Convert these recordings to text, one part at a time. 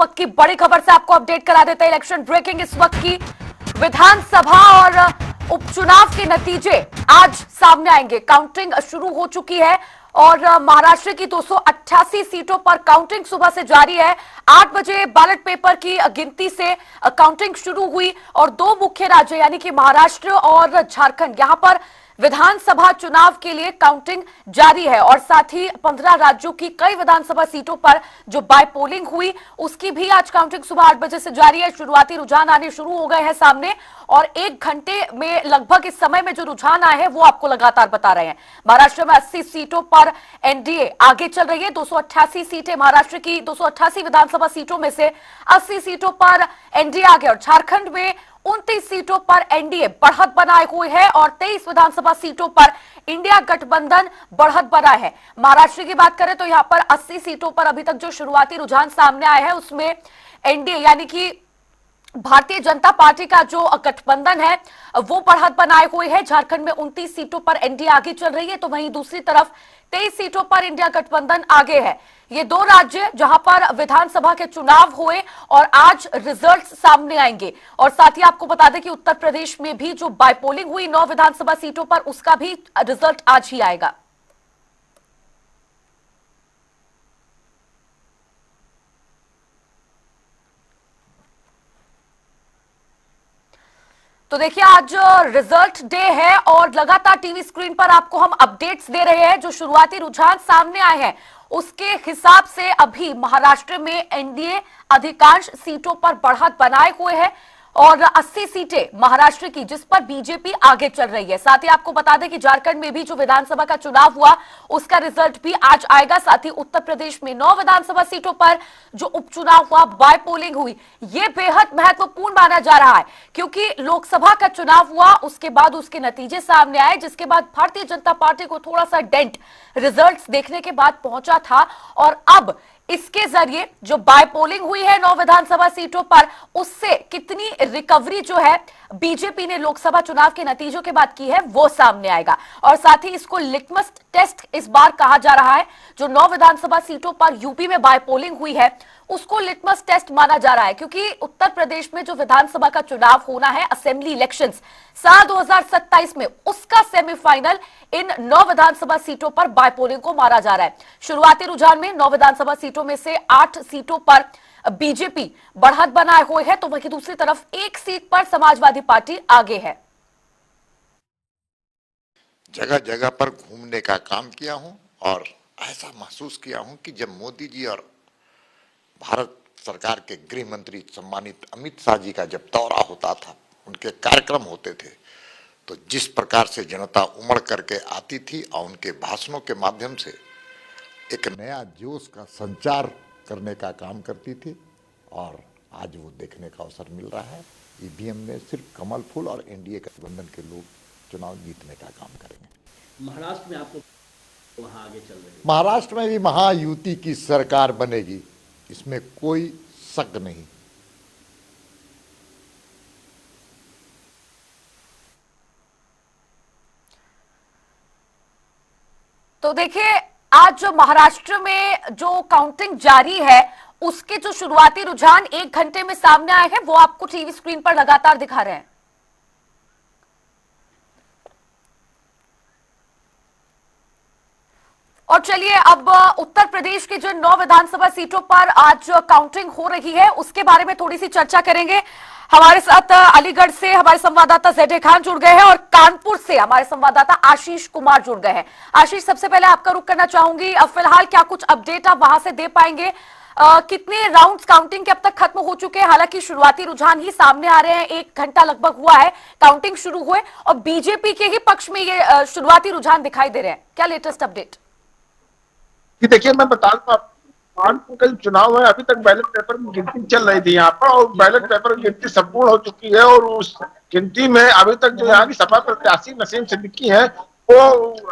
वक्त की बड़ी खबर से आपको अपडेट करा देते हैं। इलेक्शन ब्रेकिंग इस वक्त की। विधानसभा और उपचुनाव के नतीजे आज सामने आएंगे। काउंटिंग शुरू हो चुकी है और महाराष्ट्र की 288 सीटों पर काउंटिंग सुबह से जारी है। 8 बजे बैलेट पेपर की गिनती से काउंटिंग शुरू हुई और दो मुख्य राज्य यानी कि महाराष्ट्र और झारखंड, यहां पर विधानसभा चुनाव के लिए काउंटिंग जारी है और साथ ही 15 राज्यों की कई विधानसभा सीटों पर जो बाय पोलिंग हुई उसकी भी आज काउंटिंग सुबह 8 बजे से जारी है। शुरुआती रुझान आने शुरू हो गए हैं सामने और 1 घंटे में लगभग इस समय में जो रुझान आए हैं वो आपको लगातार बता रहे हैं। महाराष्ट्र में 80 सीटों पर एनडीए आगे चल रही है। 288 सीटें महाराष्ट्र की 288 विधानसभा सीटों में से 80 सीटों पर एनडीए आगे और झारखंड में 29 सीटों पर एनडीए बढ़त बनाए हुए है और 23 विधानसभा सीटों पर इंडिया गठबंधन बढ़त बना है। महाराष्ट्र की बात करें तो यहां पर 80 सीटों पर अभी तक जो शुरुआती रुझान सामने आए हैं उसमें एनडीए यानी कि भारतीय जनता पार्टी का जो गठबंधन है वो बढ़त बनाए हुए है। झारखंड में 29 सीटों पर एनडीए आगे चल रही है तो वहीं दूसरी तरफ 23 सीटों पर इंडिया गठबंधन आगे है। ये दो राज्य जहां पर विधानसभा के चुनाव हुए और आज रिजल्ट्स सामने आएंगे और साथ ही आपको बता दें कि उत्तर प्रदेश में भी जो बाय पोलिंग हुई 9 विधानसभा सीटों पर उसका भी रिजल्ट आज ही आएगा। तो देखिए आज रिजल्ट डे है और लगातार टीवी स्क्रीन पर आपको हम अपडेट्स दे रहे हैं। जो शुरुआती रुझान सामने आए हैं उसके हिसाब से अभी महाराष्ट्र में एनडीए अधिकांश सीटों पर बढ़त बनाए हुए है और 80 सीटें महाराष्ट्र की जिस पर बीजेपी आगे चल रही है। साथ ही आपको बता दें कि झारखंड में भी जो विधानसभा का चुनाव हुआ उसका रिजल्ट भी आज आएगा। साथ ही उत्तर प्रदेश में 9 विधानसभा सीटों पर जो उपचुनाव हुआ, बाय पोलिंग हुई, ये बेहद महत्वपूर्ण माना जा रहा है क्योंकि लोकसभा का चुनाव हुआ उसके बाद उसके नतीजे सामने आए जिसके बाद भारतीय जनता पार्टी को थोड़ा सा डेंट रिजल्ट्स देखने के बाद पहुंचा था और अब इसके जरिए जो बाय पोलिंग हुई है 9 विधानसभा सीटों पर उससे कितनी रिकवरी जो है बीजेपी ने लोकसभा चुनाव के नतीजों के बाद की है वो सामने आएगा और साथ ही इसको लिटमस टेस्ट इस बार कहा जा रहा है। जो 9 विधानसभा सीटों पर यूपी में बाय पोलिंग हुई है उसको लिटमस टेस्ट माना जा रहा है क्योंकि उत्तर प्रदेश में जो विधानसभा का चुनाव होना है असेंबली इलेक्शंस साल 2027 में उसका सेमीफाइनल इन 9 विधानसभा सीटों पर बाय पोलिंग को मारा जा रहा है। शुरुआती रुझान में 9 विधानसभा सीटों में से 8 सीटों पर बीजेपी बढ़त बनाए हुए है तो वहीं दूसरी तरफ 1 सीट पर समाजवादी पार्टी आगे है। जगह जगह पर घूमने का काम किया हूं और ऐसा महसूस किया हूं कि जब मोदी जी और भारत सरकार के गृह मंत्री सम्मानित अमित शाह जी का जब दौरा होता था, उनके कार्यक्रम होते थे, तो जिस प्रकार से जनता उमड़ करके आती थी और उनके भाषणों के माध्यम से एक नया जोश का संचार करने का काम करती थी और आज वो देखने का अवसर मिल रहा है। ईवीएम में सिर्फ कमल फूल और एनडीए गठबंधन के लोग चुनाव जीतने का काम करेंगे। महाराष्ट्र में आपको वहां आगे चल रही है, महाराष्ट्र में भी महायुति की सरकार बनेगी, इसमें कोई शक नहीं। तो देखिए आज जो महाराष्ट्र में जो काउंटिंग जारी है उसके जो शुरुआती रुझान 1 घंटे में सामने आए हैं वो आपको टीवी स्क्रीन पर लगातार दिखा रहे हैं। और चलिए अब उत्तर प्रदेश की जो 9 विधानसभा सीटों पर आज काउंटिंग हो रही है उसके बारे में थोड़ी सी चर्चा करेंगे। हमारे साथ अलीगढ़ से हमारे संवाददाता जेडे खान जुड़ गए हैं और कानपुर से हमारे संवाददाता आशीष कुमार जुड़ गए हैं। आशीष, सबसे पहले आपका रुख करना चाहूंगी, फिलहाल क्या कुछ अपडेट आप वहां से दे पाएंगे? कितने राउंड्स काउंटिंग के अब तक खत्म हो चुके हैं? हालांकि शुरुआती रुझान ही सामने आ रहे हैं, 1 घंटा लगभग हुआ है काउंटिंग शुरू हुए और बीजेपी के ही पक्ष में ये शुरुआती रुझान दिखाई दे रहे हैं। क्या लेटेस्ट अपडेट? देखिए, मैं बता दूं आपको, कल चुनाव है, अभी तक बैलेट पेपर की गिनती चल रही थी यहाँ पर और बैलेट पेपर की गिनती संपूर्ण हो चुकी है और उस गिनती में अभी तक जो यहाँ की सपा प्रत्याशी नसीम सिद्दीकी है वो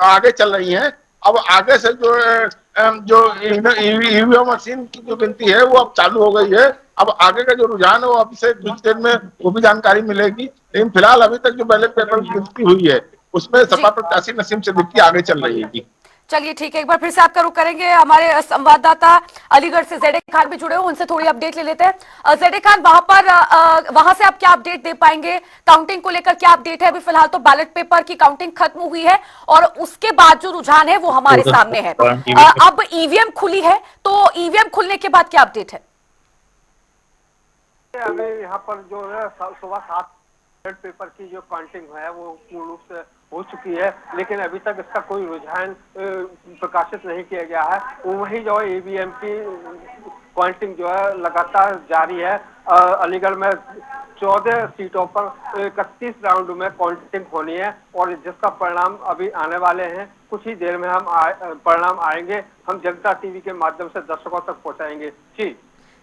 आगे चल रही हैं। अब आगे से जो ईवीएम मशीन की जो गिनती है वो अब चालू हो गई है। अब आगे का जो रुझान है वो अभी से कुछ देर में वो भी जानकारी मिलेगी, लेकिन फिलहाल अभी तक जो बैलेट पेपर की गिनती हुई है उसमें सपा प्रत्याशी नसीम सिद्दीकी आगे चल रही है। चलिए ठीक है, एक बार फिर से आपका रुख करेंगे। हमारे संवाददाता अलीगढ़ से जेडे खान भी जुड़े हो, उनसे थोड़ी अपडेट ले लेते हैं। जेडे खान, वहां से आप क्या अपडेट दे पाएंगे? काउंटिंग को लेकर क्या अपडेट है? अभी फिलहाल तो बैलेट पेपर की काउंटिंग खत्म हुई है और उसके बाद जो रुझान है वो हमारे सामने है। अब ईवीएम खुली है, तो ईवीएम खुलने के बाद क्या अपडेट है? अभी यहाँ पर जो है सुबह 7 बैलेट पेपर की जो काउंटिंग है वो पूर्ण रूप से हो चुकी है, लेकिन अभी तक इसका कोई रुझान प्रकाशित नहीं किया गया है। वही जो है ईवीएम की काउंटिंग जो है लगातार जारी है। अलीगढ़ में 14 सीटों पर 31 राउंड में काउंटिंग होनी है और जिसका परिणाम अभी आने वाले हैं। कुछ ही देर में हम परिणाम आएंगे, हम जनता टीवी के माध्यम से दर्शकों तक पहुंचाएंगे। जी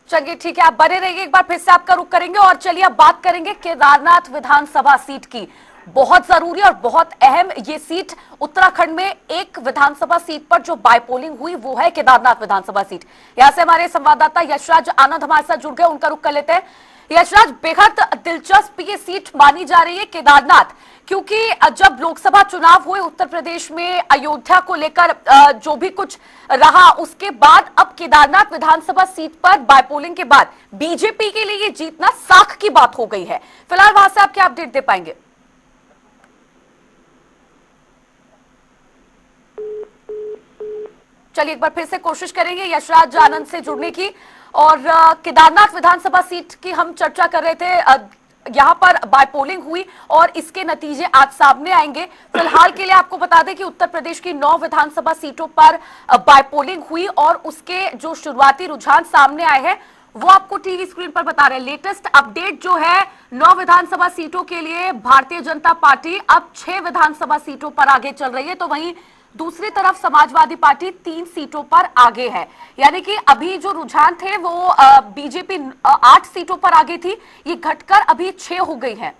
चलिए ठीक है, आप बने रहिए। एक बार फिर से आपका रुख करेंगे और चलिए अब बात करेंगे केदारनाथ विधानसभा सीट की। बहुत जरूरी और बहुत अहम ये सीट, उत्तराखंड में एक विधानसभा सीट पर जो बायपोलिंग हुई वो है केदारनाथ विधानसभा सीट। यहां से हमारे संवाददाता यशराज आनंद हमारे साथ जुड़ गए, उनका रुख कर लेते हैं। यशराज, बेहद दिलचस्प ये सीट मानी जा रही है केदारनाथ, क्योंकि जब लोकसभा चुनाव हुए उत्तर प्रदेश में अयोध्या को लेकर जो भी कुछ रहा, उसके बाद अब केदारनाथ विधानसभा सीट पर बायपोलिंग के बाद बीजेपी के लिए ये जीतना साख की बात हो गई है। फिलहाल वहां से आप क्या अपडेट दे पाएंगे? चलिए एक बार फिर से कोशिश करेंगे यशराज आनंद से जुड़ने की। और केदारनाथ विधानसभा सीट की हम चर्चा कर रहे थे, यहां पर बायपोलिंग हुई और इसके नतीजे आज सामने आएंगे। फिलहाल के लिए आपको बता दें कि उत्तर प्रदेश की 9 विधानसभा सीटों पर बायपोलिंग हुई और उसके जो शुरुआती रुझान सामने आए हैं वो आपको टीवी स्क्रीन पर बता रहे हैं। लेटेस्ट अपडेट जो है, 9 विधानसभा सीटों के लिए भारतीय जनता पार्टी अब 6 विधानसभा सीटों पर आगे चल रही है, तो वहीं दूसरी तरफ समाजवादी पार्टी 3 सीटों पर आगे है। यानी कि अभी जो रुझान थे वो बीजेपी 8 सीटों पर आगे थी, ये घटकर अभी 6 हो गई है।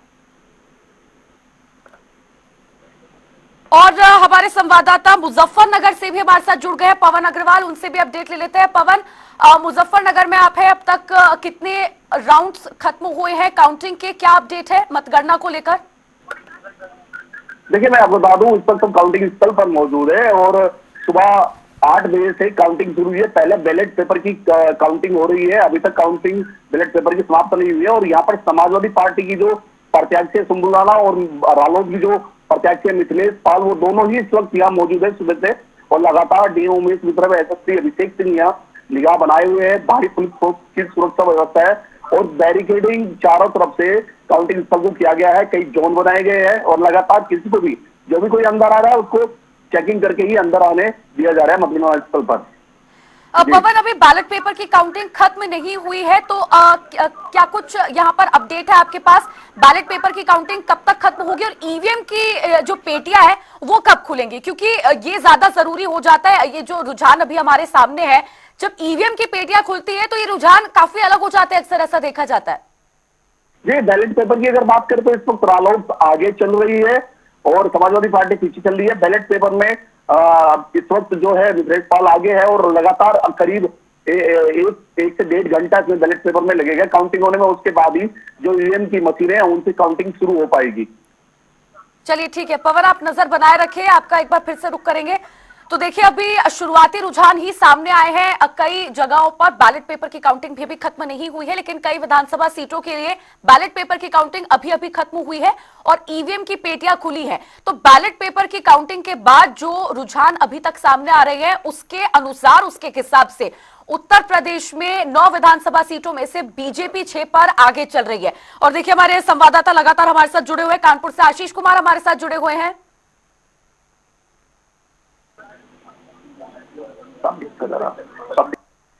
और हमारे संवाददाता मुजफ्फरनगर से भी हमारे साथ जुड़ गए हैं पवन अग्रवाल, उनसे भी अपडेट ले लेते हैं। पवन, मुजफ्फरनगर में आप है, अब तक कितने राउंड्स खत्म हुए हैं काउंटिंग के, क्या अपडेट है मतगणना को लेकर? देखिए, मैं आपको बता दूं, इस वक्त तो काउंटिंग स्थल पर मौजूद है और सुबह 8 बजे से काउंटिंग शुरू हुई है। पहले बैलेट पेपर की काउंटिंग हो रही है, अभी तक काउंटिंग बैलेट पेपर की समाप्त नहीं हुई है। और यहाँ पर समाजवादी पार्टी की जो प्रत्याशी शंभू राणा और रालोद की जो प्रत्याशी मिथिलेश पाल, वो दोनों ही इस वक्त यहाँ मौजूद है सुबह से। और लगातार डीएम उमेश मिश्रा, एसएसपी अभिषेक सिंह यहाँ निगाह बनाए हुए हैं। भारी पुलिस फोर्स की सुरक्षा व्यवस्था है और बैरिकेडिंग चारों तरफ से काउंटिंग स्थल को किया गया है। कई जोन बनाए गए हैं और लगातार किसी को भी, जो भी कोई अंदर आ रहा है उसको चेकिंग करके ही अंदर आने दिया जा रहा है मतगणना स्थल पर। पवन, अभी बैलेट पेपर की काउंटिंग खत्म नहीं हुई है, तो क्या कुछ यहाँ पर अपडेट है आपके पास? बैलेट पेपर की काउंटिंग कब तक खत्म होगी और ईवीएम की जो पेटियां है वो कब खुलेंगी? क्योंकि ये ज्यादा जरूरी हो जाता है। ये जो रुझान अभी हमारे सामने है, जब ईवीएम की पेटियां खुलती है तो ये रुझान काफी अलग हो जाते हैं, अक्सर ऐसा देखा जाता है। जी, बैलेट पेपर की अगर बात करें तो इस वक्त रालोद आगे चल रही है और समाजवादी पार्टी पीछे चल रही है। बैलेट पेपर में इस वक्त जो है मिथिलेश पाल आगे है और लगातार करीब 1 से 1.5 घंटा इसमें बैलेट पेपर में लगेगा काउंटिंग होने में। उसके बाद ही जो ईवीएम की मशीनें हैं उनसे काउंटिंग शुरू हो पाएगी। चलिए ठीक है पवन, आप नजर बनाए रखिए, आपका एक बार फिर से रुख करेंगे। तो देखिए, अभी शुरुआती रुझान ही सामने आए हैं। कई जगहों पर बैलेट पेपर की काउंटिंग भी अभी खत्म नहीं हुई है, लेकिन कई विधानसभा सीटों के लिए बैलेट पेपर की काउंटिंग अभी अभी खत्म हुई है और ईवीएम की पेटियां खुली है। तो बैलेट पेपर की काउंटिंग के बाद जो रुझान अभी तक सामने आ रहे हैं उसके अनुसार, उसके हिसाब से उत्तर प्रदेश में 9 विधानसभा सीटों में से बीजेपी 6 पर आगे चल रही है। और देखिए, हमारे संवाददाता लगातार हमारे साथ जुड़े हुए हैं, कानपुर से आशीष कुमार हमारे साथ जुड़े हुए हैं।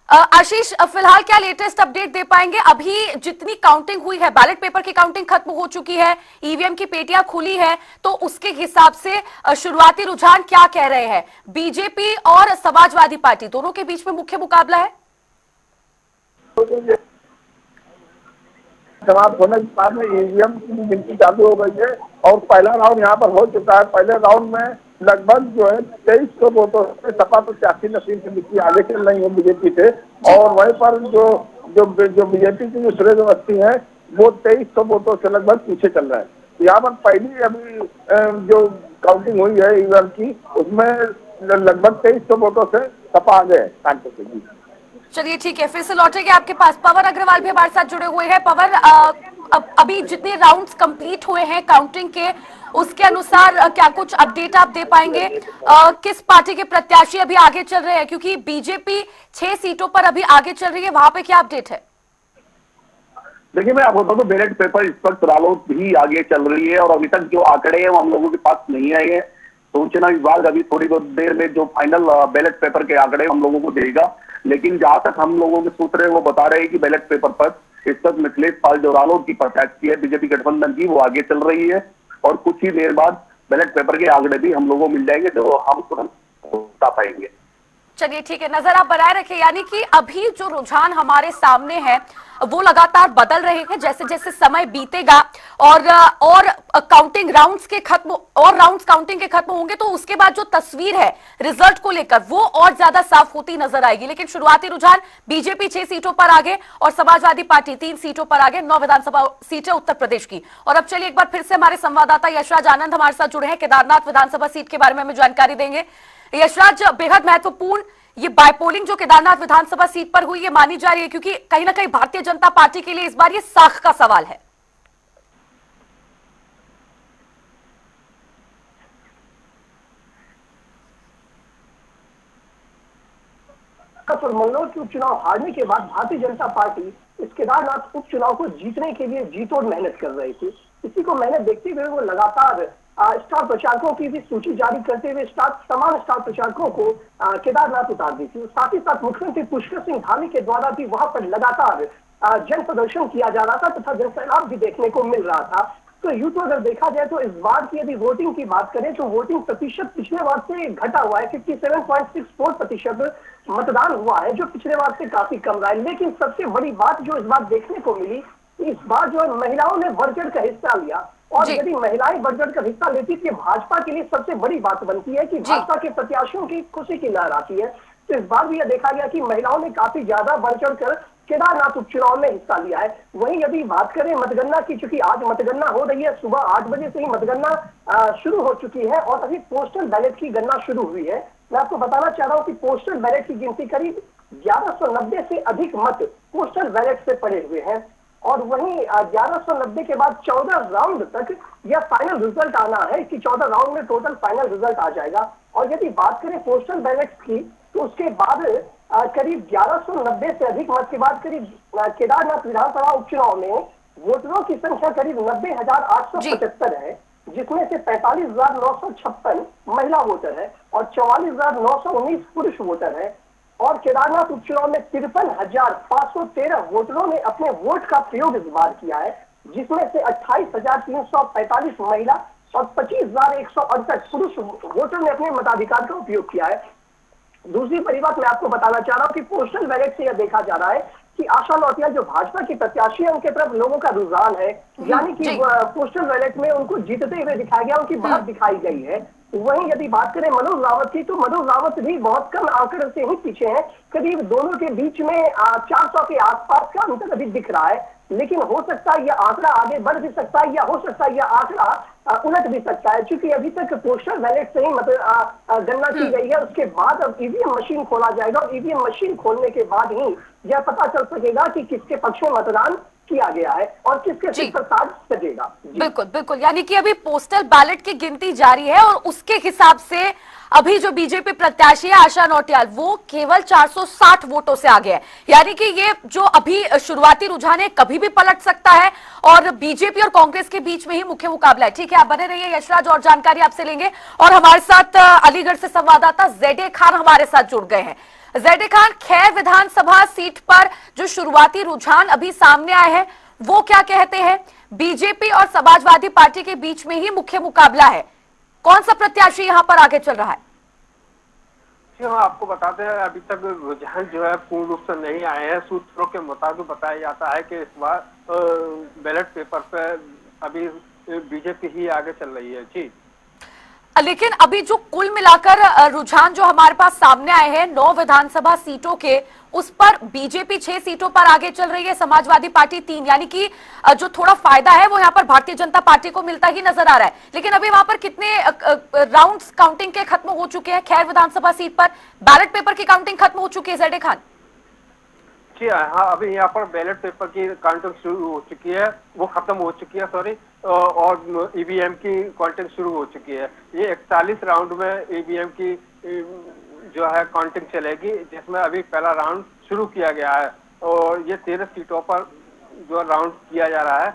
आशीष, फिलहाल क्या लेटेस्ट अपडेट दे पाएंगे? अभी जितनी काउंटिंग हुई है, बैलेट पेपर की काउंटिंग खत्म हो चुकी है, ईवीएम की पेटियां खुली है, तो उसके हिसाब से शुरुआती रुझान क्या कह रहे हैं? बीजेपी और समाजवादी पार्टी दोनों के बीच में मुख्य मुकाबला है। समाप्त होने के बाद में ईवीएम की गिनती चालू हो गई है और पहला राउंड यहाँ पर हो चुका है। पहले राउंड में लगभग जो है 2300 वोटों से सपा प्रत्याशी नसीम सिद्दीकी आगे चल रही है बीजेपी से। और वहीं पर जो बीजेपी की जो सुरेश अवस्थी है वो 2300 वोटों से लगभग पीछे चल रहा है। यहाँ पर पहली अभी जो काउंटिंग हुई है ईवीएम की, उसमें लगभग 2300 वोटों से सपा आगे है कानपुर से। जी चलिए ठीक है, फिर से लौटेंगे आपके पास। पवन अग्रवाल भी हमारे साथ जुड़े हुए हैं। पवन, अभी जितने राउंड्स कंप्लीट हुए हैं काउंटिंग के, उसके अनुसार क्या कुछ अपडेट आप दे पाएंगे? किस पार्टी के प्रत्याशी अभी आगे चल रहे हैं? क्योंकि बीजेपी 6 सीटों पर अभी आगे चल रही है, वहां पे क्या अपडेट है? देखिए, मैं आपको बताऊं तो बैलेट पेपर इस वक्त रालोद भी आगे चल रही है और अभी तक जो आंकड़े हैं वो हम लोगों के पास नहीं आए हैं। सूचना विभाग अभी थोड़ी बहुत देर में जो फाइनल बैलेट पेपर के आंकड़े हम लोगों को देगा, लेकिन जहां तक हम लोगों के सूत्र है वो बता रहे हैं कि बैलेट पेपर पर इस वक्त मिथिलेश पाल जो रालोद की प्रत्याशी है बीजेपी गठबंधन की, वो आगे चल रही है और कुछ ही देर बाद बैलेट पेपर के आंकड़े भी हम लोगों को मिल जाएंगे जो हम तुरंत बता पाएंगे। चलिए ठीक है, नजर आप बनाए रखें। यानी कि अभी जो रुझान हमारे सामने है वो लगातार बदल रहे हैं जैसे जैसे समय बीतेगा, और काउंटिंग राउंड्स के खत्म, और राउंड्स काउंटिंग के खत्म होंगे तो उसके बाद जो तस्वीर है रिजल्ट को लेकर वो और ज्यादा साफ होती नजर आएगी। लेकिन शुरुआती रुझान बीजेपी 6 सीटों पर आगे और समाजवादी पार्टी 3 सीटों पर आगे, 9 विधानसभा सीटें उत्तर प्रदेश की। और अब चलिए एक बार फिर से हमारे संवाददाता यशराज आनंद हमारे साथ जुड़े हैं, केदारनाथ विधानसभा सीट के बारे में हमें जानकारी देंगे। यशराज, बेहद महत्वपूर्ण ये बायपोलिंग जो केदारनाथ विधानसभा सीट पर हुई, ये मानी जा रही है क्योंकि कहीं ना कहीं भारतीय जनता पार्टी के लिए इस बार ये साख का सवाल है। मंगलौर के उपचुनाव हारने के बाद भारतीय जनता पार्टी इस केदारनाथ उपचुनाव को जीतने के लिए जीतोड़ मेहनत कर रही थी। इसी को मेहनत देखते हुए वो लगातार स्टार प्रचारकों की भी सूची जारी करते हुए तमाम स्टार प्रचारकों को केदारनाथ उतार दी थी। साथ ही साथ मुख्यमंत्री पुष्कर सिंह धामी के द्वारा भी वहां पर लगातार जन प्रदर्शन किया जा रहा था तथा जनसैलाब भी देखने को मिल रहा था। तो यूं तो अगर देखा जाए तो इस बार की यदि वोटिंग की बात करें तो वोटिंग प्रतिशत पिछले बार से घटा हुआ है। 57.64% मतदान हुआ है, जो पिछले बार से काफी कम रहा है। लेकिन सबसे बड़ी बात जो इस बार देखने को मिली, इस बार जो है महिलाओं ने बढ़ चढ़ कर हिस्सा लिया, और यदि महिलाएं बढ़ चढ़ कर हिस्सा लेती तो भाजपा के लिए सबसे बड़ी बात बनती है कि भाजपा के प्रत्याशियों की खुशी की लहर आती है। तो इस बार भी यह देखा गया कि महिलाओं ने काफी ज्यादा बढ़ चढ़ कर केदारनाथ उपचुनाव में हिस्सा लिया है। वहीं यदि बात करें मतगणना की, चूंकि आज मतगणना हो रही है, सुबह 8 बजे से ही मतगणना शुरू हो चुकी है और अभी पोस्टल बैलेट की गणना शुरू हुई है। मैं आपको बताना चाह रहा हूँ कि पोस्टल बैलेट की गिनती करीब 1190 से अधिक मत पोस्टल बैलेट से पड़े हुए हैं, और वहीं 1190 के बाद 14 राउंड तक यह फाइनल रिजल्ट आना है कि 14 राउंड में टोटल फाइनल रिजल्ट आ जाएगा। और यदि बात करें पोस्टल बैलेट की तो उसके बाद करीब 1190 से अधिक मत के बाद करीब केदारनाथ विधानसभा उपचुनाव में वोटरों की संख्या करीब 90,875 है, जिसमें से 45,956 महिला वोटर है और 44,919 पुरुष वोटर है। और केदारनाथ उपचुनाव में 53,513 वोटरों ने अपने वोट का प्रयोग इस बार किया है, जिसमें से 28,345 महिला और 25,168 पुरुष वोटर ने अपने मताधिकार का उपयोग किया है। दूसरी बड़ी बात मैं आपको बताना चाह रहा हूं कि पोस्टल बैलेट से यह देखा जा रहा है कि आशा लौटिया जो भाजपा की प्रत्याशी है उनके तरफ लोगों का रुझान है, यानी कि पोस्टल बैलेट में उनको जीतते हुए दिखाया गया, उनकी बढ़त दिखाई गई है। वहीं यदि बात करें मनोज रावत की, तो मनोज रावत भी बहुत कम आंकड़े से ही पीछे हैं, करीब दोनों के बीच में 400 के आसपास का अंतर अभी दिख रहा है। लेकिन हो सकता है यह आंकड़ा आगे बढ़ भी सकता है, या हो सकता है यह आंकड़ा उलट भी सकता है, क्योंकि अभी तक पोस्टल बैलेट से ही गणना की गई है। उसके बाद अब ईवीएम मशीन खोला जाएगा और ईवीएम मशीन खोलने के बाद ही यह पता चल सकेगा कि किसके पक्ष में मतदान किया गया है और किसके सिर पर ताज सजेगा। बिल्कुल बिल्कुल, यानी कि अभी पोस्टल बैलेट की गिनती जारी है और उसके हिसाब से अभी जो बीजेपी प्रत्याशी है आशा नौटियाल, वो केवल 460 वोटों से आगे है। यानी कि ये जो अभी शुरुआती रुझान है कभी भी पलट सकता है और बीजेपी और कांग्रेस के बीच में ही मुख्य मुकाबला है। ठीक है, आप बने रहिए यशराज, और जानकारी आपसे लेंगे। और हमारे साथ अलीगढ़ से संवाददाता जेडे खान हमारे साथ जुड़ गए हैं। जेडे खान, खैर विधानसभा सीट पर जो शुरुआती रुझान अभी सामने आए हैं वो क्या कहते हैं? बीजेपी और समाजवादी पार्टी के बीच में ही मुख्य मुकाबला है, कौन सा प्रत्याशी यहां पर आगे चल रहा है? जी हाँ, आपको बताते हैं अभी तक रुझान जो है पूर्ण रूप से नहीं आए हैं। सूत्रों के मुताबिक बताया जाता है कि इस बार बैलेट पेपर पे अभी बीजेपी ही आगे चल रही है। जी लेकिन अभी जो कुल मिलाकर रुझान जो हमारे पास सामने आए हैं 9 विधानसभा सीटों के, उस पर बीजेपी 6 सीटों पर आगे चल रही है, समाजवादी पार्टी 3, यानी कि जो थोड़ा फायदा है वो यहाँ पर भारतीय जनता पार्टी को मिलता ही नजर आ रहा है। लेकिन अभी वहां पर कितने राउंड्स काउंटिंग के खत्म हो चुके हैं? खैर विधानसभा सीट पर बैलेट पेपर की काउंटिंग खत्म हो चुकी है ज़ैडे खान। जी हाँ, अभी यहाँ पर बैलेट पेपर की काउंटिंग शुरू हो चुकी है, वो खत्म हो चुकी है सॉरी, और ईवीएम की काउंटिंग शुरू हो चुकी है। ये 41 राउंड में ईवीएम की जो है काउंटिंग चलेगी, जिसमें अभी पहला राउंड शुरू किया गया है और ये 13 सीटों पर जो राउंड किया जा रहा है।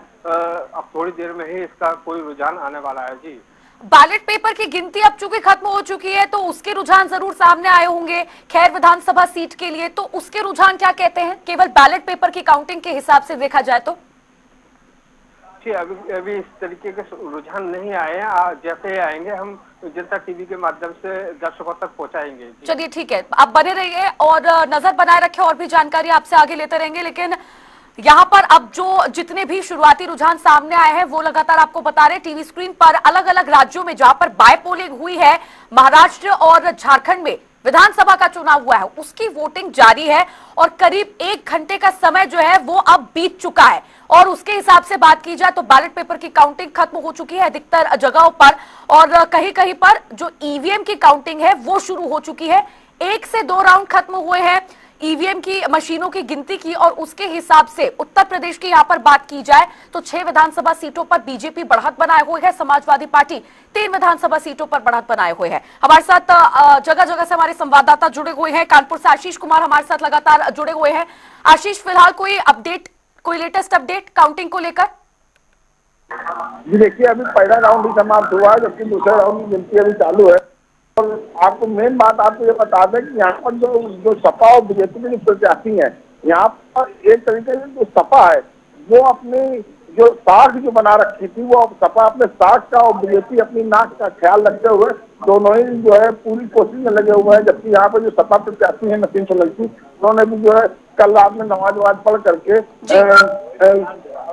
अब थोड़ी देर में ही इसका कोई रुझान आने वाला है। जी, बैलेट पेपर की गिनती अब चूंकि खत्म हो चुकी है तो उसके रुझान जरूर सामने आए होंगे खैर विधानसभा सीट के लिए, तो उसके रुझान क्या कहते हैं केवल बैलेट पेपर की काउंटिंग के हिसाब से देखा जाए तो? जी, अभी इस तरीके के रुझान नहीं आए हैं, जैसे आएंगे हम जनता टीवी के माध्यम से दर्शकों तक पहुंचाएंगे। चलिए ठीक है, आप बने रहिए और नजर बनाए रखें, और भी जानकारी आपसे आगे लेते रहेंगे। लेकिन यहाँ पर अब जो जितने भी शुरुआती रुझान सामने आए हैं वो लगातार आपको बता रहे टीवी स्क्रीन पर, अलग अलग राज्यों में जहां पर बाय पोलिंग हुई है, महाराष्ट्र और झारखंड में विधानसभा का चुनाव हुआ है, उसकी वोटिंग जारी है और करीब 1 घंटे का समय जो है वो अब बीत चुका है। और उसके हिसाब से बात की जाए तो बैलेट पेपर की काउंटिंग खत्म हो चुकी है अधिकतर जगहों पर, और कहीं कहीं पर जो ईवीएम की काउंटिंग है वो शुरू हो चुकी है। 1 से 2 राउंड खत्म हुए हैं ईवीएम की मशीनों की गिनती की, और उसके हिसाब से उत्तर प्रदेश की यहां पर बात की जाए तो 6 विधानसभा सीटों पर बीजेपी बढ़त बनाए हुए है, समाजवादी पार्टी 3 विधानसभा सीटों पर बढ़त बनाए हुए है। हमारे साथ जगह जगह से हमारे संवाददाता जुड़े हुए हैं। कानपुर से आशीष कुमार हमारे साथ लगातार जुड़े हुए हैं। आशीष, फिलहाल कोई अपडेट, कोई लेटेस्ट अपडेट काउंटिंग को लेकर? जी देखिए, अभी पहला राउंड ही समाप्त हुआ है, जबकि दूसरे राउंड की गिनती अभी चालू है। और आपको मेन बात आपको ये बता दें कि यहाँ पर जो सपा और बीजेपी के जो प्रत्याशी हैं, यहाँ पर एक तरीके से जो सपा है वो अपनी जो साख जो बना रखी थी, वो सपा अपने साख का और बीजेपी अपनी नाक का ख्याल रखते हुए दोनों ही जो है पूरी कोशिश में लगे हुए हैं। जबकि यहाँ पर जो सपा प्रत्याशी है नसीम सोलंकी, उन्होंने भी जो है कल रात में नमाज पढ़ करके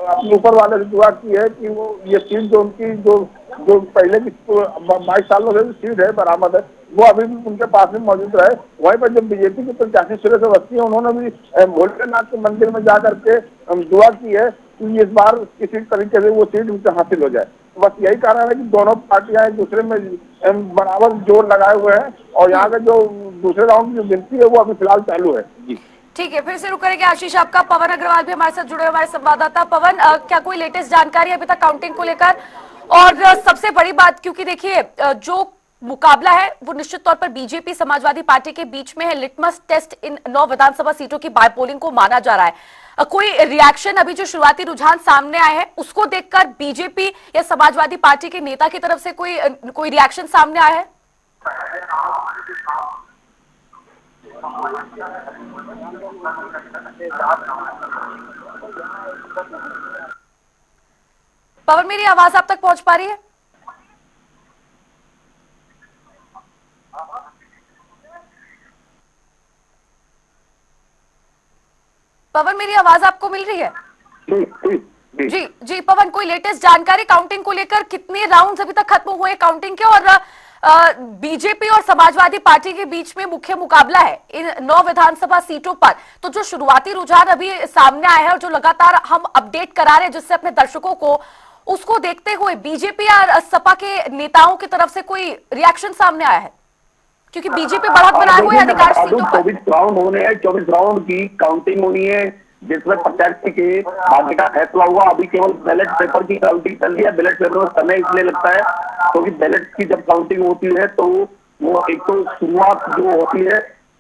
अपने ऊपर वाले से दुआ की है कि वो ये सीट जो उनकी जो पहले की 22 सालों से सीट है बरामद है, वो अभी भी उनके पास में मौजूद रहे। वहीं पर जब बीजेपी के प्रत्याशी सुरेश अवस्थी है, उन्होंने भी भोलेनाथ के मंदिर में जाकर के दुआ की है कि इस बार किसी तरीके से वो सीट उनसे हासिल हो जाए। तो बस यही कारण है कि दोनों पार्टियां एक दूसरे में बराबर जोर लगाए हुए हैं, और यहाँ का जो दूसरे राउंड की जो गिनती है वो अभी फिलहाल चालू है। जी ठीक है, फिर से रुक करेंगे आशीष आपका। पवन अग्रवाल भी हमारे साथ जुड़े हुए, हमारे संवाददाता। पवन, क्या कोई लेटेस्ट जानकारी अभी तक काउंटिंग को लेकर? और सबसे बड़ी बात, क्योंकि देखिए जो मुकाबला है वो निश्चित तौर पर बीजेपी समाजवादी पार्टी के बीच में है, लिटमस टेस्ट इन 9 विधानसभा सीटों की बाय पोलिंग को माना जा रहा है। कोई रिएक्शन अभी जो शुरुआती रुझान सामने आए हैं उसको देखकर बीजेपी या समाजवादी पार्टी के नेता की तरफ से कोई रिएक्शन सामने आया है? पवन, मेरी आवाज आप तक पहुंच पा रही है? पवन, मेरी आवाज आपको मिल रही है? जी जी पवन, कोई लेटेस्ट जानकारी काउंटिंग को लेकर? कितने राउंड्स अभी तक खत्म हुए काउंटिंग के, और बीजेपी और समाजवादी पार्टी के बीच में मुख्य मुकाबला है इन 9 विधानसभा सीटों पर। तो जो शुरुआती रुझान अभी सामने आए हैं और जो लगातार हम अपडेट करा रहे हैं जिससे अपने दर्शकों को, उसको देखते हुए बीजेपी या सपा के नेताओं की तरफ से कोई रिएक्शन सामने आया है? क्योंकि बीजेपी बढ़त बनाए हुए अधिकांश सीटों पर 24 राउंड होने हैं, 24 राउंड की काउंटिंग होनी है, जिसमें प्रत्याशी के भाग्य का फैसला हुआ। अभी केवल बैलेट पेपर की काउंटिंग चल रही है। बैलेट पेपर में समय इसलिए लगता है क्योंकि बैलेट की जब काउंटिंग होती है तो वो एक तो शुरुआत जो होती है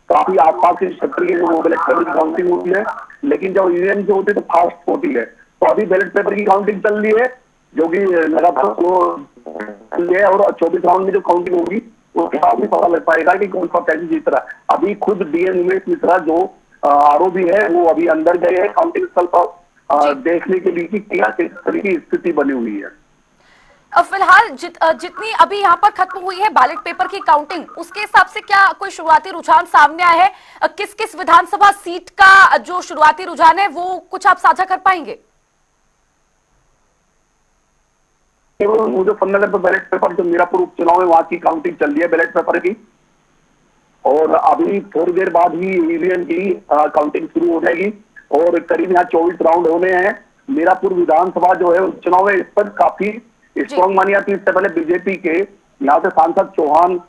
काफी आसपास के क्षेत्र की जो बैलेट पेपर की काउंटिंग होती है, लेकिन जब ईवीएम जो होती है तो फास्ट होती है। तो अभी बैलेट पेपर की काउंटिंग चल रही है जो कि लगातार है, और 24 राउंड में जो काउंटिंग होगी उसके बाद भी पता लग पाएगा कि कौन सा प्रत्याशी जीत रहा है। अभी खुद डीएन उमेश मिश्रा जो आरोपी है वो अभी अंदर गए हैं काउंटिंग स्थल पर देखने के लिए कि क्या किस तरह की स्थिति बनी हुई है। फिलहाल जितनी अभी यहाँ पर खत्म हुई है बैलेट पेपर की काउंटिंग, उसके हिसाब से क्या कोई शुरुआती रुझान सामने आया है? किस किस विधानसभा सीट का जो शुरुआती रुझान है वो कुछ आप साझा कर पाएंगे? केवल मुजफ्फरनगर में बैलेट पेपर, जो मीरापुर उपचुनाव है वहां की काउंटिंग चल रही है बैलेट पेपर की, और अभी थोड़ी देर बाद ही ईवीएम की काउंटिंग शुरू हो जाएगी और करीब यहाँ 24 राउंड होने हैं। मीरापुर विधानसभा जो है उपचुनाव है, इस पर काफी स्ट्रॉन्ग मानी जाती है। इससे पहले बीजेपी के यहाँ से सांसद चौहान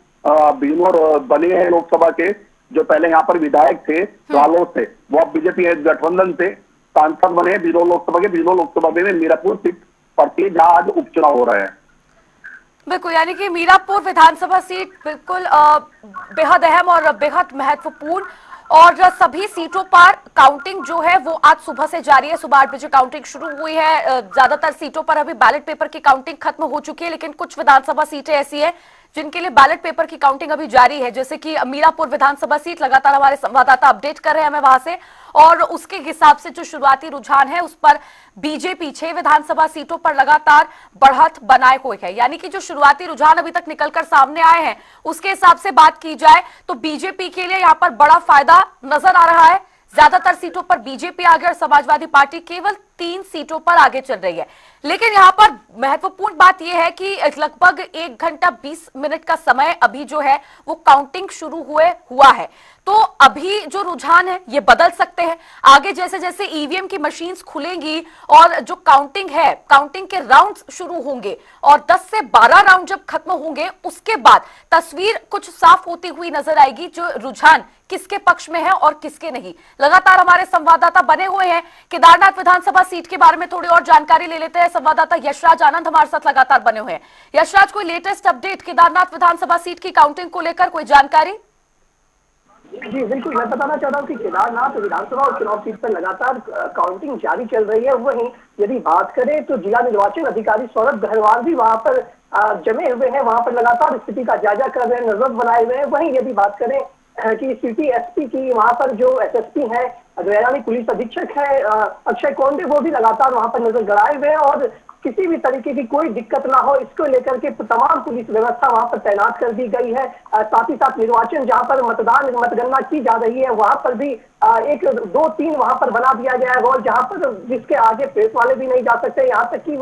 बिजनौर बने हैं लोकसभा के, जो पहले यहाँ पर विधायक थे रालोद से, वो अब बीजेपी गठबंधन से सांसद बने हैं बिजनौर लोकसभा के। बिजनौर लोकसभा में मीरापुर सीट पड़ती है जहाँ आज उपचुनाव हो रहा है। बिल्कुल, यानी कि मीरापुर विधानसभा सीट बिल्कुल बेहद अहम और बेहद महत्वपूर्ण, और सभी सीटों पर काउंटिंग जो है वो आज सुबह से जारी है। सुबह 8 बजे काउंटिंग शुरू हुई है। ज्यादातर सीटों पर अभी बैलेट पेपर की काउंटिंग खत्म हो चुकी है, लेकिन कुछ विधानसभा सीटें ऐसी है जिनके लिए बैलेट पेपर की काउंटिंग अभी जारी है, जैसे कि मीरापुर विधानसभा सीट। लगातार हमारे संवाददाता अपडेट कर रहे हैं हमें वहां से, और उसके हिसाब से जो शुरुआती रुझान है उस पर बीजेपी 6 विधानसभा सीटों पर लगातार बढ़त बनाए हुए है। यानी कि जो शुरुआती रुझान अभी तक निकलकर सामने आए हैं उसके हिसाब से बात की जाए तो बीजेपी के लिए यहां पर बड़ा फायदा नजर आ रहा है। ज्यादातर सीटों पर बीजेपी आगे और समाजवादी पार्टी केवल 3 सीटों पर आगे चल रही है। लेकिन यहां पर महत्वपूर्ण बात यह है कि लगभग 1 घंटा 20 मिनट का समय अभी जो है वो काउंटिंग शुरू हुआ है, तो अभी जो रुझान है ये बदल सकते हैं। आगे जैसे जैसे ईवीएम की मशीन्स खुलेंगी और जो काउंटिंग है, काउंटिंग के राउंड्स शुरू होंगे और 10 से 12 राउंड जब खत्म होंगे उसके बाद तस्वीर कुछ साफ होती हुई नजर आएगी, जो रुझान किसके पक्ष में है और किसके नहीं। लगातार हमारे संवाददाता बने हुए हैं। केदारनाथ विधानसभा सीट के बारे में थोड़ी और जानकारी ले लेते हैं। संवाददाता यशराज आनंद हमारे साथ लगातार बने हुए हैं। यशराज, कोई लेटेस्ट अपडेट केदारनाथ विधानसभा सीट की काउंटिंग को लेकर, कोई जानकारी? जी बिल्कुल, मैं बताना चाह रहा हूँ कि केदारनाथ विधानसभा और चुनाव सीट पर लगातार काउंटिंग जारी चल रही है। वहीं यदि बात करें तो जिला निर्वाचन अधिकारी सौरभ गहरवाल भी वहां पर जमे हुए हैं, वहां पर लगातार स्थिति का जायजा कर रहे हैं, नजर बनाए हुए हैं। वहीं यदि बात करें कि सिटी एसपी की, वहां पर जो एसएसपी है, यानी पुलिस अधीक्षक है अक्षय कोंडे, वो भी लगातार वहां पर नजर गड़ाए हुए हैं और किसी भी तरीके की कोई दिक्कत ना हो इसको लेकर के तमाम पुलिस व्यवस्था वहां पर तैनात कर दी गई है। साथ ही साथ निर्वाचन जहां पर मतगणना की जा रही है वहां पर भी 1, 2, 3 वहां पर बना दिया गया है हॉल, जहां पर जिसके आगे प्रेस वाले भी नहीं जा सकते। यहाँ तक कि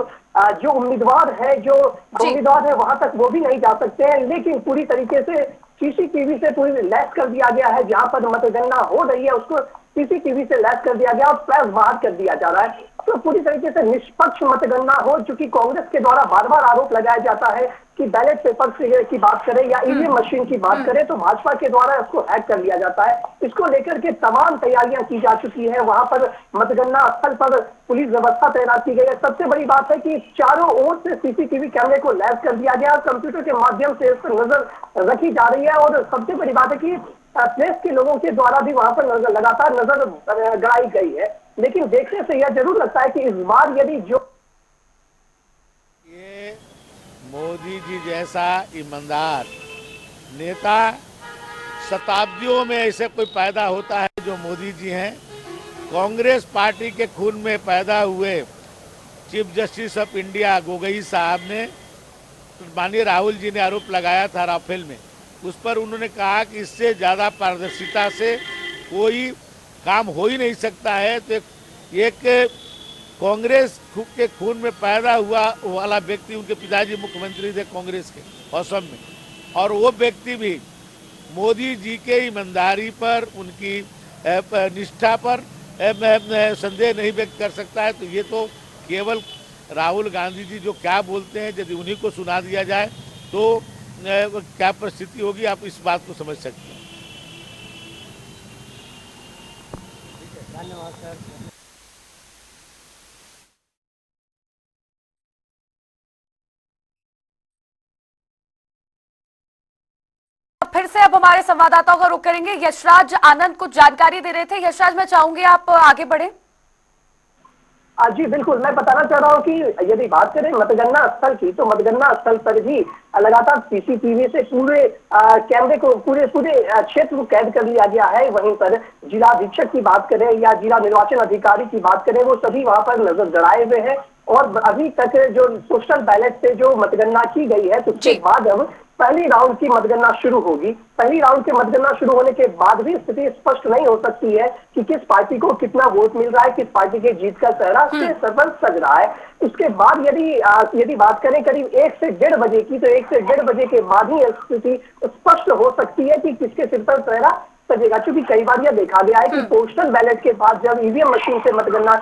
जो उम्मीदवार है वहां तक वो भी नहीं जा सकते हैं। लेकिन पूरी तरीके से सीसीटीवी से पूरी लैस कर दिया गया है। जहां पर मतगणना हो रही है उसको सीसीटीवी से लैस कर दिया गया और फ्लैश बाहर कर दिया जा रहा है, तो पूरी तरीके से निष्पक्ष मतगणना हो। चूंकि कांग्रेस के द्वारा बार बार आरोप लगाया जाता है कि बैलेट पेपर की बात करें या ईवीएम मशीन की बात करें तो भाजपा के द्वारा इसको हैक कर लिया जाता है। इसको लेकर के तमाम तैयारियां की जा चुकी है। वहां पर मतगणना स्थल पर पुलिस व्यवस्था तैनात की गई है। सबसे बड़ी बात है कि चारों ओर से सीसीटीवी कैमरे को लैस कर दिया गया और कंप्यूटर के माध्यम से इस पर नजर रखी जा रही है। और सबसे बड़ी बात है कि प्रेस के लोगों के द्वारा भी वहां पर लगातार नजर गड़ाई गई है। लेकिन देखने से यह जरूर लगता है कि इस बार यदि जो ये मोदी जी जैसा ईमानदार नेता शताब्दियों में ऐसे कोई पैदा होता है जो मोदी जी हैं। कांग्रेस पार्टी के खून में पैदा हुए chief justice of India Gogoi साहब ने, माननीय राहुल जी ने आरोप लगाया था राफेल में, उस पर उन्होंने कहा कि इससे ज़्यादा पारदर्शिता से कोई काम हो ही नहीं सकता है। तो एक कांग्रेस के खून में पैदा हुआ वाला व्यक्ति, उनके पिताजी मुख्यमंत्री थे कांग्रेस के असम में, और वो व्यक्ति भी मोदी जी के ईमानदारी पर, उनकी निष्ठा पर संदेह नहीं व्यक्त कर सकता है। तो ये तो केवल राहुल गांधी जी जो क्या बोलते हैं यदि उन्हीं को सुना दिया जाए तो क्या परिस्थिति होगी, आप इस बात को समझ सकते हैं। धन्यवाद सर। फिर से अब हमारे संवाददाताओं का रुख करेंगे। यशराज आनंद कुछ जानकारी दे रहे थे। यशराज, मैं चाहूंगी आप आगे बढ़े। जी बिल्कुल, मैं बताना चाह रहा हूँ कि यदि बात करें मतगणना स्थल की तो मतगणना स्थल पर भी लगातार सीसीटीवी से पूरे कैमरे को पूरे क्षेत्र को कैद कर लिया गया है। वहीं पर जिला अधीक्षक की बात करें या जिला निर्वाचन अधिकारी की बात करें, वो सभी वहां पर नजर गड़ाए हुए हैं। और अभी तक जो पोस्टल बैलेट से जो मतगणना की गई है तो उसके बाद अब पहली राउंड की मतगणना शुरू होगी। पहली राउंड की मतगणना शुरू होने के बाद भी स्थिति स्पष्ट नहीं हो सकती है कि किस पार्टी को कितना वोट मिल रहा है, किस पार्टी के जीत का चेहरा सर पर सज रहा है। उसके बाद यदि बात करें करीब 1 से 1.5 बजे की, तो 1 से 1.5 बजे के बाद ही स्थिति स्पष्ट हो सकती है कि किसके सिर पर चेहरा सजेगा। क्योंकि कई बार यह देखा गया है कि पोस्टल बैलेट के बाद जब ईवीएम मशीन से मतगणना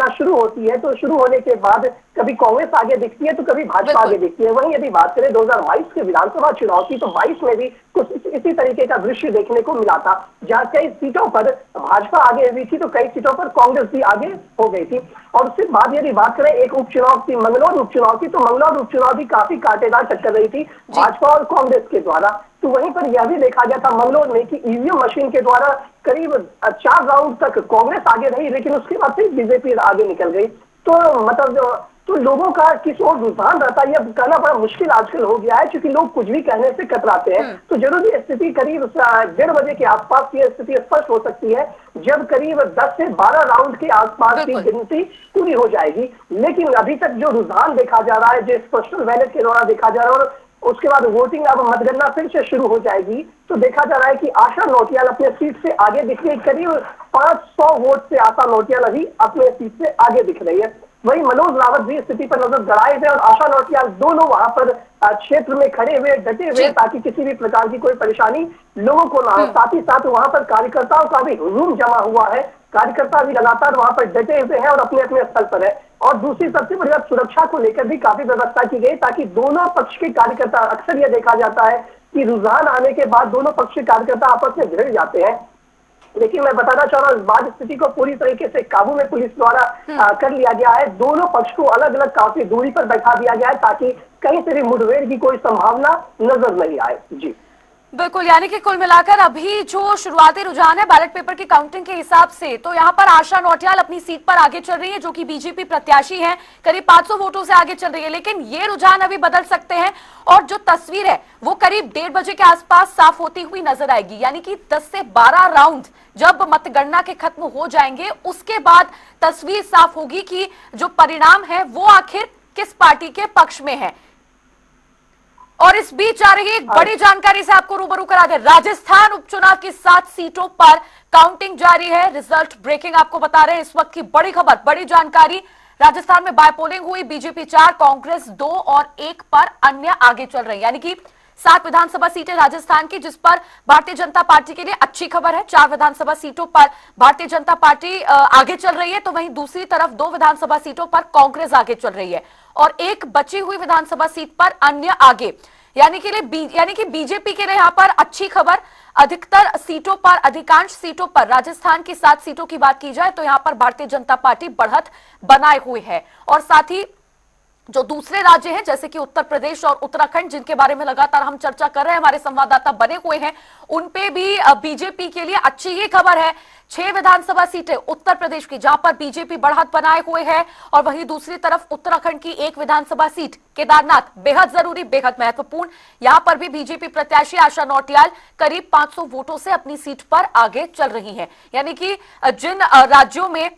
शुरू होती है, तो शुरू होने के बाद कभी कांग्रेस आगे दिखती है तो कभी भाजपा आगे दिखती है। वहीं यदि बात करें 2022 के विधानसभा चुनाव की, तो 22 में भी कुछ इसी तरीके का दृश्य देखने को मिला था, जहां कई सीटों पर भाजपा आगे हुई थी तो कई सीटों पर कांग्रेस भी आगे हो गई थी। और उसके बाद यदि बात करें एक उपचुनाव की, मंगलौर उपचुनाव की, तो मंगलौर उपचुनाव भी काफी कांटेदार टक्कर रही थी भाजपा और कांग्रेस के द्वारा। तो वहीं पर यह भी देखा गया था मंगलौर में कि ईवीएम मशीन के द्वारा करीब 4 राउंड तक कांग्रेस आगे रही, लेकिन उसके बाद फिर बीजेपी आगे निकल गई। तो मतलब तो लोगों का किस ओर रुझान रहता है, यह कहना बड़ा मुश्किल आजकल हो गया है, क्योंकि लोग कुछ भी कहने से कतराते हैं। तो जरूरी स्थिति करीब 1.5 बजे के आसपास यह स्थिति स्पष्ट हो सकती है, जब करीब 10 से 12 राउंड के आसपास की गिनती पूरी हो जाएगी। लेकिन अभी तक जो रुझान देखा जा रहा है, जो पोस्टल बैलेट के द्वारा देखा जा रहा है, और उसके बाद वोटिंग अब मतगणना फिर से शुरू हो जाएगी, तो देखा जा रहा है कि आशा नौटियाल अपने सीट से आगे दिख रही है। करीब 500 वोट से आशा नौटियाल अभी अपने सीट से आगे दिख रही है। वहीं मनोज रावत भी स्थिति पर नजर गड़ाए हुए और आशा नौटियाल दोनों वहां पर क्षेत्र में खड़े हुए, डटे हुए, ताकि किसी भी प्रकार की कोई परेशानी लोगों को ना हो। साथ ही साथ वहां पर कार्यकर्ताओं का भी हुजूम जमा हुआ है, कार्यकर्ता भी लगातार वहां पर डटे हुए हैं और अपने अपने स्थल पर है। और दूसरी सबसे बड़ी बात, सुरक्षा को लेकर भी काफी व्यवस्था की गई, ताकि दोनों पक्ष के कार्यकर्ता, अक्सर यह देखा जाता है कि रुझान आने के बाद दोनों पक्ष के कार्यकर्ता आपस में भिड़ जाते हैं, लेकिन मैं बताना चाह रहा हूँ इस बार स्थिति को पूरी तरीके से काबू में पुलिस द्वारा कर लिया गया है। दोनों पक्ष को अलग अलग काफी दूरी पर बैठा दिया गया है, ताकि कहीं से भी मुठभेड़ की कोई संभावना नजर नहीं आए। जी बिल्कुल, यानी कि कुल मिलाकर अभी जो शुरुआती रुझान है बैलेट पेपर की काउंटिंग के हिसाब से, तो यहाँ पर आशा नौटियाल अपनी सीट पर आगे चल रही है, जो कि बीजेपी प्रत्याशी हैं, करीब 500 वोटों से आगे चल रही है। लेकिन ये रुझान अभी बदल सकते हैं और जो तस्वीर है वो करीब 1.5 बजे के आसपास साफ होती हुई नजर आएगी। यानी कि 10 से 12 राउंड जब मतगणना के खत्म हो जाएंगे, उसके बाद तस्वीर साफ होगी कि जो परिणाम है वो आखिर किस पार्टी के पक्ष में है। और इस बीच आ रही एक बड़ी जानकारी से आपको रूबरू करा दे, राजस्थान उपचुनाव की 7 सीटों पर काउंटिंग जारी है। रिजल्ट ब्रेकिंग आपको बता रहे हैं, इस वक्त की बड़ी खबर, बड़ी जानकारी। राजस्थान में बायपोलिंग हुई, बीजेपी 4, कांग्रेस 2 और 1 पर अन्य आगे चल रही है। यानी कि 7 विधानसभा सीटें राजस्थान की, जिस पर भारतीय जनता पार्टी के लिए अच्छी खबर है। 4 विधानसभा सीटों पर भारतीय जनता पार्टी आगे चल रही है, तो वहीं दूसरी तरफ 2 विधानसभा सीटों पर कांग्रेस आगे चल रही है और 1 बची हुई विधानसभा सीट पर अन्य आगे। यानी कि बीजेपी के लिए यहां पर अच्छी खबर। अधिकतर सीटों पर, अधिकांश सीटों पर, राजस्थान की 7 सीटों की बात की जाए तो यहां पर भारतीय जनता पार्टी बढ़त बनाए हुई है। और साथ ही जो दूसरे राज्य हैं जैसे कि उत्तर प्रदेश और उत्तराखंड, जिनके बारे में लगातार हम चर्चा कर रहे हैं, हमारे संवाददाता बने हुए हैं, उन पे भी बीजेपी के लिए अच्छी ही खबर है। 6 विधानसभा सीटें उत्तर प्रदेश की, जहां पर बीजेपी बढ़त बनाए हुए है, और वहीं दूसरी तरफ उत्तराखंड की 1 विधानसभा सीट केदारनाथ, बेहद जरूरी, बेहद महत्वपूर्ण। यहां पर भी बीजेपी प्रत्याशी आशा नौटियाल करीब 500 वोटों से अपनी सीट पर आगे चल रही है। यानी कि जिन राज्यों में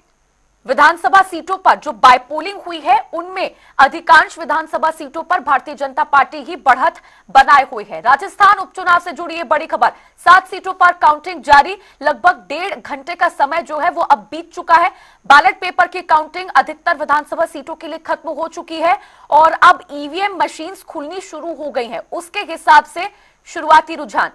विधानसभा सीटों पर जो बायपोलिंग हुई है, उनमें अधिकांश विधानसभा सीटों पर भारतीय जनता पार्टी ही बढ़त बनाए हुई है। राजस्थान उपचुनाव से जुड़ी ये बड़ी खबर, 7 सीटों पर काउंटिंग जारी, लगभग 1.5 घंटे का समय जो है वो अब बीत चुका है। बैलेट पेपर की काउंटिंग अधिकतर विधानसभा सीटों के लिए खत्म हो चुकी है और अब ईवीएम मशीन्स खुलनी शुरू हो गई हैं। उसके हिसाब से शुरुआती रुझान